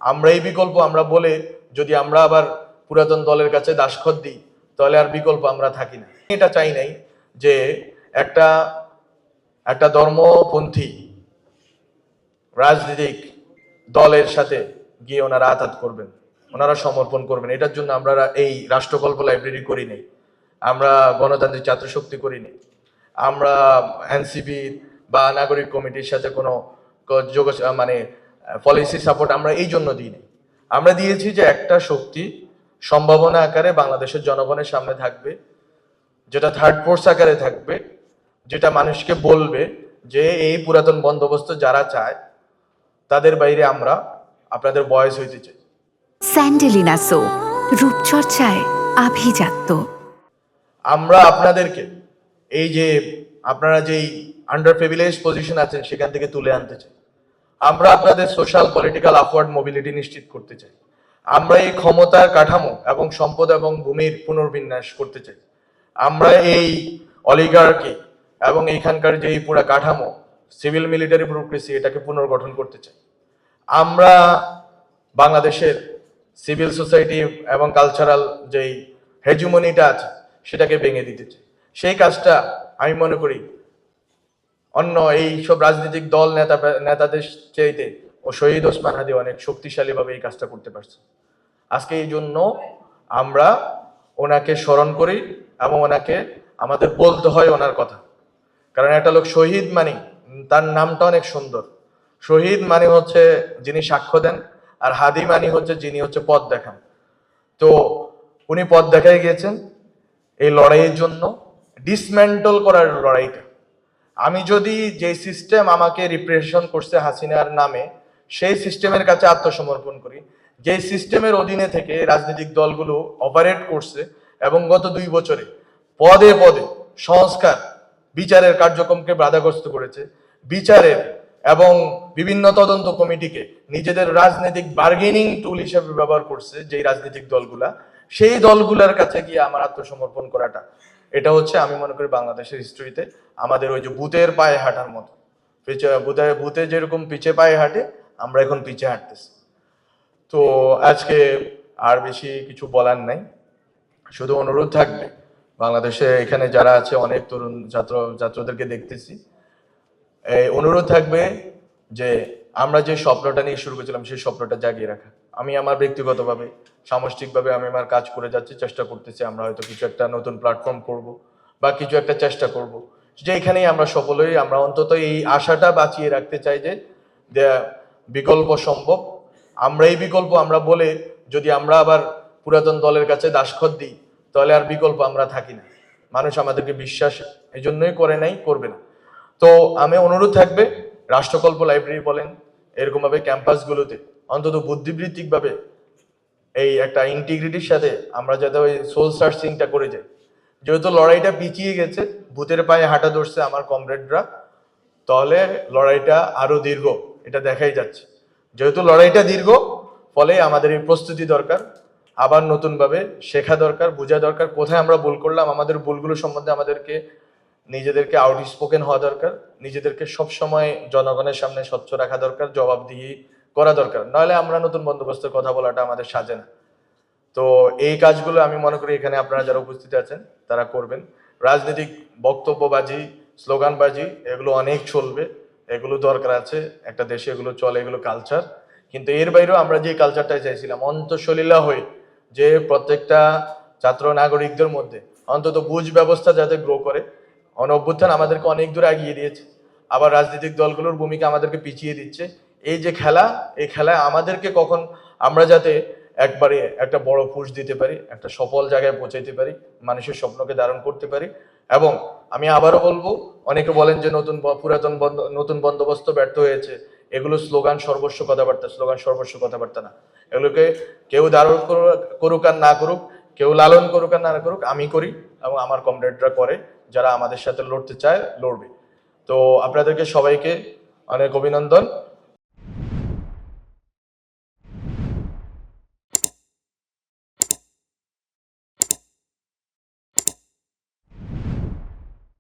আমরা এই বিকল্প আমরা বলে যদি আমরা আবার পুরাতন দলের কাছে দাসখত দিই, তাহলে আর বিকল্প আমরা থাকি না। এটা চাই নাই যে একটা একটা ধর্মপন্থী রাজনৈতিক দলের সাথে গিয়ে ওনারা আঘাত করবেন, ওনারা সমর্পণ করবেন। এটার জন্য আমরা এই রাষ্ট্রকল্প লাইব্রেরি করি নাই, আমরা গণতান্ত্রিক ছাত্র শক্তি করি নাই, আমরা এনসিপি বা নাগরিক কমিটির সাথে কোনো মানে পলিসি সাপোর্ট আমরা এই জন্য দিই নাই। আমরা দিয়েছি যে একটা শক্তি সম্ভাবনা আকারে বাংলাদেশের জনগণের সামনে থাকবে, যেটা থার্ড ফোর্স আকারে থাকবে, যেটা মানুষকে বলবে যে এই পুরাতন বন্দোবস্ত যারা চায় তাদের বাইরে আমরা আপনাদের বয়স হইতে চাই। স্যান্ডেলিনা সো, রূপচর্চায় আভিজাত্য। আমরা আপনাদেরকে এই যে আপনারা যেই আন্ডার প্রিভিলেজ পজিশন আছেন সেখান থেকে তুলে আনতে চাই। আমরা আপনাদের সোশ্যাল পলিটিক্যাল আপওয়ার্ড মোবিলিটি নিশ্চিত করতে চাই। আমরা এই ক্ষমতার কাঠামো এবং সম্পদ এবং ভূমির পুনর্বিন্যাস করতে চাই। আমরা এই অলিগার্কি এবং এইখানকার যে পুরা কাঠামো সিভিল মিলিটারি ব্যুরোক্রেসি এটাকে পুনর্গঠন করতে চাই। আমরা বাংলাদেশের সিভিল সোসাইটি এবং কালচারাল যেই হেজুমনিটা আছে সেটাকে ভেঙে দিতে চাই। সেই কাজটা আমি মনে করি অন্য এই সব রাজনৈতিক দল নেতাদের চাইতে ও শহীদ ওসমান হাদি অনেক শক্তিশালীভাবে এই কাজটা করতে পারছে। আজকে এই জন্য আমরা ওনাকে স্মরণ করি এবং ওনাকে আমাদের বলতে হয় ওনার কথা। কারণ একটা লোক শহীদ মানে তার নামটা অনেক সুন্দর। শহীদ মানে হচ্ছে যিনি সাক্ষ্য দেন, আর হাদি মানে হচ্ছে যিনি হচ্ছে পথ দেখান। তো উনি পথ দেখাই গিয়েছেন এই লড়াইয়ের জন্য, ডিসমেন্টল করার লড়াইটা। আমি যদি যে সিস্টেম আমাকে রিপ্রেশন করছে হাসিনার নামে সেই সিস্টেমের কাছে আত্মসমর্পণ করি, যে সিস্টেমের অধীনে থেকে রাজনৈতিক দলগুলো অপারেট করছে এবং গত 2 বছরে পদে পদে সংস্কার বিচারের কার্যক্রমকে বাধাগ্রস্ত করেছে, বিচারের এবং বিভিন্ন তদন্ত কমিটিকে নিজেদের রাজনৈতিক বার্গেনিং টুল হিসেবে ব্যবহার করছে যেই রাজনৈতিক দলগুলা, সেই দলগুলার কাছে গিয়ে আমার আত্মসমর্পণ করাটা, এটা হচ্ছে আমি মনে করি বাংলাদেশের হিস্ট্রিতে আমাদের ওই যে ভূতের পায়ে হাঁটার মতো। ভূতে যেরকম পিছে পায়ে হাঁটে, আমরা এখন পিছে হাঁটতেছি। তো আজকে আর বেশি কিছু বলার নাই, শুধু অনুরোধ থাকবে বাংলাদেশে এখানে যারা আছে অনেক তরুণ ছাত্রদেরকে দেখতেছি, এই অনুরোধ থাকবে যে আমরা যে স্বপ্নটা নিয়ে শুরু করেছিলাম সেই স্বপ্নটা জাগিয়ে রাখা। আমি আমার ব্যক্তিগতভাবে সামষ্টিকভাবে আমি আমার কাজ করে যাচ্ছি, চেষ্টা করতেছি। আমরা হয়তো কিছু একটা নতুন প্ল্যাটফর্ম করব বা কিছু একটা চেষ্টা করব যে এখানেই আমরা সফল হই। আমরা অন্তত এই আশাটা বাঁচিয়ে রাখতে চাই যে বিকল্প সম্ভব। আমরা এই বিকল্প আমরা বলে যদি আমরা আবার পুরাতন দলের কাছে দাসখত দিই, তাহলে আর বিকল্প আমরা থাকি না। মানুষ আমাদেরকে বিশ্বাস এই জন্যই করে নাই, করবে না। তো আমি অনুরোধ থাকবে রাষ্ট্রকল্প লাইব্রেরি বলেন এরকম ভাবে ক্যাম্পাসগুলোতে অন্তত বুদ্ধিবৃত্তিক ভাবে এই একটা ইন্টিগ্রিটির সাথে আমরা যাতে ওই সোল সার্চিংটা করে যাই। যেহেতু লড়াইটা পিছিয়ে গেছে, ভূতের পায়ে হাঁটা ধরছে আমার কমরেডরা, তাহলে লড়াইটা আরো দীর্ঘ, এটা দেখাই যাচ্ছে। যেহেতু লড়াইটা দীর্ঘ, ফলে আমাদের এই প্রস্তুতি দরকার, আবার নতুন ভাবে শেখা দরকার, বোঝা দরকার কোথায় আমরা ভুল করলাম। আমাদের ভুলগুলো সম্বন্ধে আমাদেরকে নিজেদেরকে আউটস্পোকেন হওয়া দরকার, নিজেদেরকে সবসময় জনগণের সামনে স্বচ্ছ রাখা দরকার, জবাবদিহি করা দরকার। নাহলে আমরা নতুন বন্দোবস্তের কথা বলাটা আমাদের সাজে না। তো এই কাজগুলো আমি মনে করি এখানে আপনারা যারা উপস্থিত আছেন তারা করবেন। রাজনৈতিক বক্তব্যবাজি, স্লোগানবাজি এগুলো অনেক চলবে, এগুলো দরকার আছে, একটা দেশে এগুলো চলে, এগুলো কালচার। কিন্তু এর বাইরেও আমরা যে কালচারটাই চাইছিলাম অন্তঃসলীলা হয়ে, যে প্রত্যেকটা ছাত্র নাগরিকদের মধ্যে অন্তত বুঝ ব্যবস্থা যাতে গ্রো করে। অভ্যুত্থান আমাদেরকে অনেক দূর এগিয়ে দিয়েছে, আবার রাজনৈতিক দলগুলোর ভূমিকা আমাদেরকে পিছিয়ে দিচ্ছে। এই যে খেলা, এই খেলায় আমাদেরকে কখন আমরা যাতে একবারে একটা বড় পুশ দিতে পারি, একটা সফল জায়গায় পৌঁছাইতে পারি, মানুষের স্বপ্নকে ধারণ করতে পারি। এবং আমি আবারও বলবো, অনেকে বলেন যে নতুন বন্দোবস্ত ব্যর্থ হয়েছে, এগুলো স্লোগান সর্বস্ব কথাবার্তা। স্লোগান সর্বস্ব কথাবার্তা না, এগুলোকে কেউ ধারণ করুক আর না করুক, কেউ লালন করুক আর না করুক, আমি করি এবং আমার কমরেডরা করে, যারা আমাদের সাথে লড়তে চায় লড়বে। তো আপনাদেরকে সবাইকে অনেক অভিনন্দন।